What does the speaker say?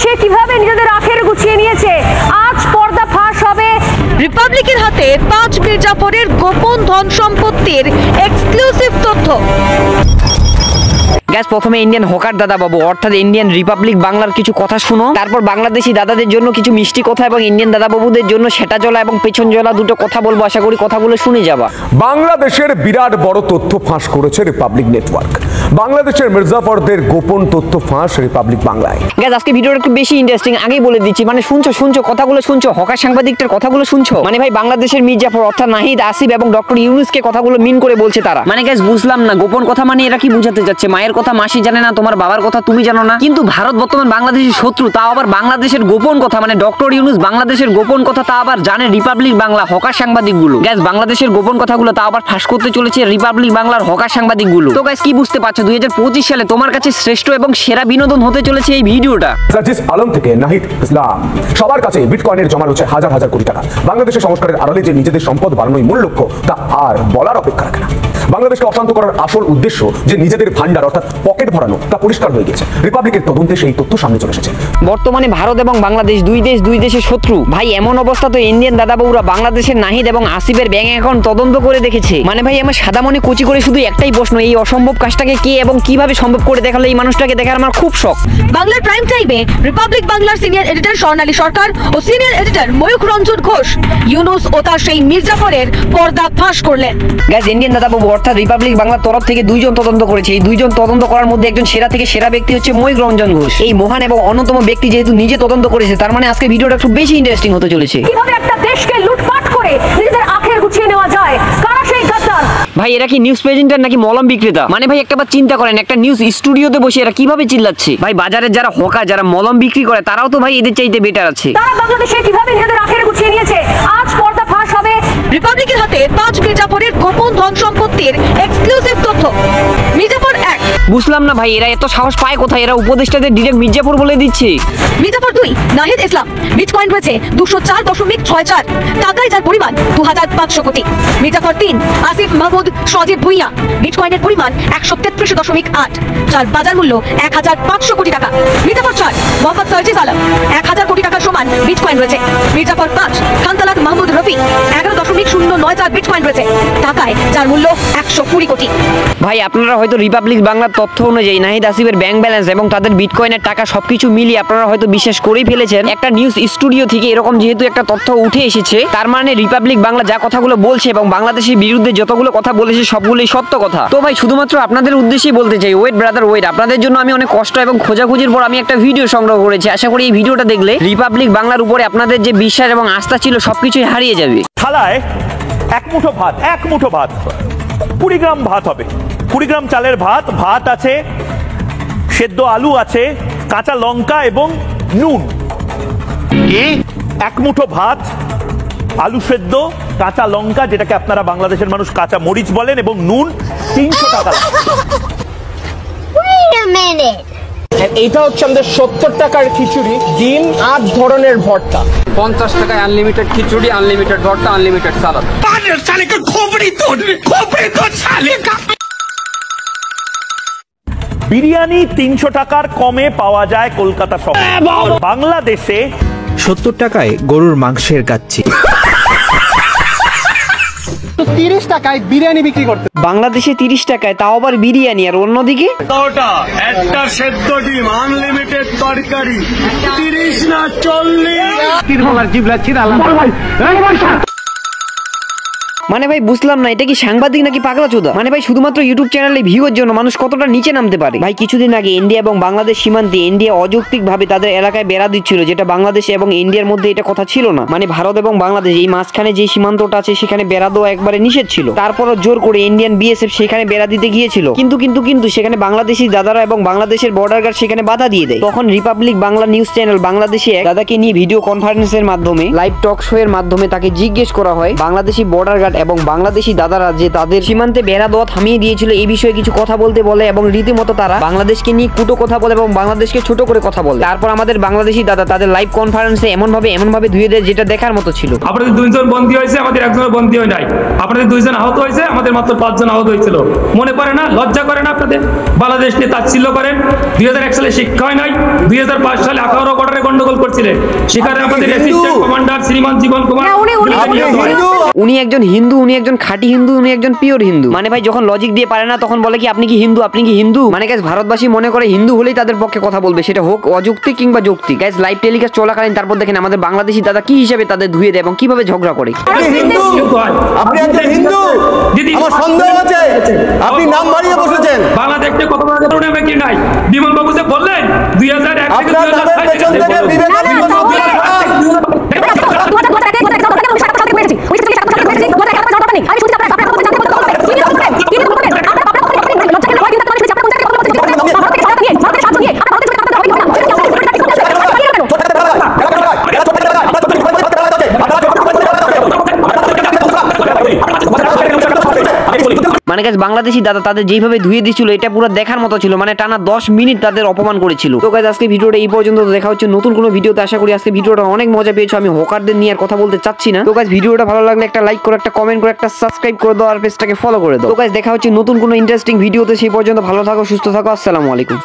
বাংলাদেশে কিভাবে নিজেদের আখের গুছিয়ে নিয়েছে আজ পর্দা ফাঁস হবে। রিপাবলিকের হাতে 5 মির্জাফরের গোপন ধন সম্পত্তির এক্সক্লুসিভ তথ্য। গ্যাস প্রথমে ইন্ডিয়ান হকার দাদা বাবু অর্থাৎ ইন্ডিয়ান রিপাবলিক বাংলার কিছু কথা শুনো, তারপর বাংলাদেশি দাদাদের জন্য কিছু মিষ্টি কথা এবং ইন্ডিয়ান দাদা বাবুদের জন্য সেটা জ্বলা এবং পেছন জ্বলা দুটো কথা বলবো, আশা করি কথাগুলো শুনে যাবা। বাংলাদেশের বিরাট বড় তথ্য ফাঁস করেছে রিপাবলিক নেটওয়ার্ক। বাংলাদেশের মির্জাফরদের গোপন তথ্য ফাঁস রিপাবলিক বাংলায়। গ্যাস আজকে ভিডিওটা একটু বেশি ইন্টারেস্টিং, আগেই বলে দিচ্ছি, মানে শুনছো কথাগুলো শুনছো, হকার সাংবাদিকটার কথাগুলো শুনছো, মানে ভাই বাংলাদেশের মির্জাফর অর্থাৎ নাহিদ, আসিফ এবং ডক্টর ইউনুসকে কথাগুলো মিন করে বলছে তারা। মানে গ্যাস বুঝলাম না গোপন কথা মানে এরা কি বুঝাতে যাচ্ছে? মায়ের কথা মাসি জানে না, তোমার বাবার কথা তুমি জানো না, কিন্তু ভারত বর্তমান বাংলাদেশের শত্রু, তাও আবার বাংলাদেশের গোপন কথা, মানে ডক্টর ইউনুস বাংলাদেশের গোপন কথা তা আবার জানে রিপাবলিক বাংলা হকার সাংবাদিকগুলো। গ্যাস বাংলাদেশের গোপন কথাগুলো তা আবার ফাঁস করতে চলেছে রিপাবলিক বাংলার হকার সাংবাদিকগুলো। তো গ্যাস কি বুঝতে পারছো 2025 সালে তোমার কাছে শ্রেষ্ঠ এবং সেরা বিনোদন হতে চলেছে এই ভিডিওটা। সার্জিস আলম থেকে নাহিদ ইসলাম, সবার কাছে বিটকয়েনের জমা রয়েছে হাজার হাজার কোটি টাকা। বাংলাদেশের সংস্কারের আড়ালে যে নিজেদের সম্পদ বাড়ানোই মূল লক্ষ্য তা আর বলার অপেক্ষা রাখে না। বাংলাদেশকে অশান্ত করার আসল উদ্দেশ্য যে নিজেদের ভান্ডার অর্থাৎ পকেট ভরানো তা পরিষ্কার হয়ে গেছে। রিপাবলিকের তদন্তে সেই তথ্য সামনে চলে এসেছে। বর্তমানে ভারত এবং বাংলাদেশ দুই দেশের শত্রু ভাই। এমন অবস্থা তো ইন্ডিয়ান দাদাবাবুরা বাংলাদেশের নাহিদ এবং আসিফের ব্যাংক অ্যাকাউন্ট তদন্ত করে দেখেছে। মানে ভাই আমার সাদা মনে কুচি করে শুধু একটাই প্রশ্ন, এই অসম্ভব কাজটাকে কে এবং কিভাবে সম্ভব করে দেখালো এই মানুষটাকে দেখার আমার খুব শখ। বাংলার প্রাইম টাইমে রিপাবলিক বাংলার সিনিয়র এডিটর স্বর্ণালী সরকার ও সিনিয়র এডিটর ময়ূখ রঞ্জন ঘোষ ইউনুস ও তার সেই মির্জাফরের পর্দা ফাঁস করলেন। গ্যাস ইন্ডিয়ান দাদাবাবু অর্থাৎ রিপাবলিক বাংলার তরফ থেকে 2 জন তদন্ত করেছে। এই 2 জন তদন্ত করার মধ্যে একজন সেরা থেকে সেরা ব্যক্তি হচ্ছে ময়ূখ রঞ্জন ঘোষ। এই মহান এবং অন্যতম ব্যক্তি যেহেতু নিজে তদন্ত করেছে, তার মানে আজকে ভিডিওটা একটু বেশি ইন্টারেস্টিং হতে চলেছে। কিভাবে একটা দেশকে লুটপাট করে নিজেদের আখের গুছিয়ে নেওয়া যায়, কারা সেই গাদ্দার? ভাই এরা কি নিউজ প্রেজেন্টার নাকি মলম বিক্রেতা? মানে ভাই একটাবার চিন্তা করেন, একটা নিউজ স্টুডিওতে বসে এরা কিভাবে চিল্লাচ্ছে। ভাই বাজারের যারা হকার, যারা মলম বিক্রি করে, তারাও তো ভাই এদের চাইতে বেটার আছে। তারা বাংলাদেশে কিভাবে নিজেদের আখের গুছিয়ে নিয়েছে আজ পর্দা ফাঁস হবে। রিপাবলিকের হাতে 5 মির্জাফরের গোপন ধন সম্পত্তির এক্সক্লুসিভ তথ্য। মির্জাফর 1। বুঝলাম না ভাই এরা এত সাহস পায় কোথায়? এরা উপদেষ্টাদের ডিরেক্ট মির্জাফর বলে দিচ্ছে। মির্জাফর 2 নাহিদ ইসলাম, বিটকয়েন রয়েছে 204.64 টাকায়, যার পরিমাণ 2500 কোটি। মির্জাফর 3 আসিফ মাহমুদ সজীব ভুইয়া, বিটকয়েনের পরিমাণ 133.8, যার বাজার মূল্য 1500 কোটি টাকা। মির্জাফর 4 মোহাম্মদ সার্জিস আলম, 1000 কোটি টাকার সমান বিটকয়েন রয়েছে। মির্জাফর 5 খানতালাত মাহমুদ রফি, 11.094 বিটকয়েন রয়েছে টাকায়, যার মূল্য 120 কোটি। ভাই আপনারা হয়তো রিপাবলিক বাংলার তথ্য অনুযায়ী নাহিদ আসিফের ব্যাংক ব্যালেন্স এবং তাদের বিটকয়েনের টাকা সবকিছু মিলিয়ে আপনারা হয়তো বিশ্বাস করেই ফেলেছেন একটা নিউজ স্টুডিও থেকে এরকম যেহেতু একটা তথ্য উঠে এসেছে, তার মানে রিপাবলিক বাংলা যা কথাগুলো বলছে এবং বাংলাদেশের বিরুদ্ধে যতগুলো কথা বলেছে সবগুলোই সত্য কথা। তো ভাই শুধুমাত্র আপনাদের উদ্দেশ্যেই বলতে চাই, ওয়েট ব্রাদার ওয়েট, আপনাদের জন্য আমি অনেক কষ্ট এবং খোঁজাখুঁজির পর আমি একটা ভিডিও সংগ্রহ করেছি। আশা করি এই ভিডিওটা দেখলে রিপাবলিক বাংলার উপরে আপনাদের যে বিশ্বাস এবং আস্থা ছিল সবকিছুই হারিয়ে যাবে। থালায় এক মুঠো ভাত 20 গ্রাম ভাত হবে, 20 গ্রাম চালের ভাত আছে, সেদ্ধ আলু আছে, কাঁচা লঙ্কা এবং নুন। এক মুঠো ভাত, আলু সেদ্ধ, কাঁচা লঙ্কা যেটাকে আপনারা বাংলাদেশের মানুষ কাঁচা মরিচ বলেন, এবং নুন 300 টাকা। এইটা হচ্ছে আমাদের 70 টাকার খিচুড়ি, ডিম 8 ধরনের ভর্তা। 50 টাকায় আনলিমিটেড খিচুড়ি, আনলিমিটেড ভর্তা, আনলিমিটেড সালাদ। বিরিয়ানি 300 টাকার কমে পাওয়া যায় কলকাতা শহরে। বাংলাদেশে 70 টাকায় গরুর মাংসের কাচ্চি। 30 টাকায় বিরিয়ানি বিক্রি করতে। বাংলাদেশে 30 টাকায়, তাও আবার বিরিয়ানি, আর অন্যদিকে একটা সেদ্ধ ডিম, আনলিমিটেড তরকারি 30 না 40। মানে ভাই বুঝলাম না এটা কি সাংবাদিক নাকি পাগলা চোদা? মানে ভাই শুধুমাত্র ইউটিউব চ্যানেলে ভিউয়ের জন্য মানুষ কতটা নিচে নামতে পারে। ভাই কিছুদিন আগে ইন্ডিয়া এবং বাংলাদেশ সীমান্তে ইন্ডিয়া অযৌক্তিক ভাবে তাদের এলাকায় বেড়া দিচ্ছিল, যেটা বাংলাদেশ এবং ইন্ডিয়ার মধ্যে এটা কথা ছিল না। মানে ভারত এবং বাংলাদেশ এই মাঝখানে যে সীমান্তটা আছে সেখানে বেড়া দেওয়া একবারে নিষেধ ছিল। তারপরও জোর করে ইন্ডিয়ান বিএসএফ সেখানে বেড়া দিতে গিয়েছিল, কিন্তু সেখানে বাংলাদেশি দাদারা এবং বাংলাদেশের বর্ডার গার্ড সেখানে বাধা দিয়ে দেয়। তখন রিপাবলিক বাংলা নিউজ চ্যানেল বাংলাদেশে এক দাদাকে নিয়ে ভিডিও কনফারেন্সের মাধ্যমে লাইভ টক শো এর মাধ্যমে তাকে জিজ্ঞেস করা হয় বাংলাদেশি বর্ডার গার্ড এবং বাংলাদেশি দাদারা যে তাদের সীমান্তে বেড়া দেওয়া থামিয়ে দিয়েছিল এই বিষয়ে কিছু কথা বলতে বলে এবং রীতিমতো তারা বাংলাদেশকে নিয়ে কুটো কথা বলে এবং বাংলাদেশকে ছোট করে কথা বলে। তারপর আমাদের বাংলাদেশি দাদা তাদের লাইভ কনফারেন্সে এমনভাবে ধুয়ে দেয় যেটা দেখার মতো ছিল। আপনাদের 2 জন বন্দী হয়েছে, আমাদের একজনের বন্দী হয় নাই। আপনাদের 2 জন আহত হয়েছে, আমাদের মাত্র 5 জন আহত হয়েছিল। মনে পড়ে না? লজ্জা করে না আপনাদের? বাংলাদেশ নিয়ে তাচ্ছিল্য করেন। 2001 সালে শিক্ষা হয় নাই, 2005 সালে 18 বর্ডারে গন্ডগোল করছিলেন, সেখানে আমাদের অ্যাসিস্ট্যান্ট কমান্ডার শ্রীমান জীবন কুমার। উনি একজন হিন্দু, উনি একজন খাঁটি হিন্দু, উনি একজন পিওর হিন্দু। মানে ভাই যখন লজিক দিয়ে পারে না তখন বলে কি আপনি কি হিন্দু, আপনি কি হিন্দু। মানে গাইস ভারতবাসী মনে করে হিন্দু হলেই তাদের পক্ষে কথা বলবে, সেটা হোক অযৌক্তিক কিংবা যৌক্তিক। গাইস লাইভ টেলিকাস্ট চলাকালীন তারপর দেখেন আমাদের বাংলাদেশি দাদা কি হিসেবে তাদের ধুয়ে দেয় এবং কিভাবে ঝগড়া করে। আপনি একজন হিন্দু, আমার সন্দেহ আছে আপনি নাম বাড়িয়ে বসেছেন। বাংলাদেশে কত বড় কারণে কি নাই? বিমল বাবু যে বললেন 2001 থেকে 2005 পেছন থেকে বিবেকানন্দ মানে গাইস বাংলাদেশি দাদা তাদের যেভাবে ধুয়ে দিয়েছিল এটা পুরো দেখার মতো ছিল। মানে টানা 10 মিনিট তাদের অপমান করেছিল। তো গাইস আজকে ভিডিওটা এই পর্যন্ত, দেখা হচ্ছে নতুন কোনো ভিডিওতে। আশা করি আজকে ভিডিওটা অনেক মজা পেয়েছো। আমি হকারদের নিয়ে আর কথা বলতে চাচ্ছি না। তো গাইস ভিডিওটা ভালো লাগলে একটা লাইক করো, একটা কমেন্ট করো, একটা সাবস্ক্রাইব করে দাও আর পেজটাকে ফলো করে দাও। তো গাইস দেখা হচ্ছে নতুন কোনো ইন্টারেস্টিং ভিডিওতে। সেই পর্যন্ত ভালো থাকো, সুস্থ থাকো। আসসালামু আলাইকুম।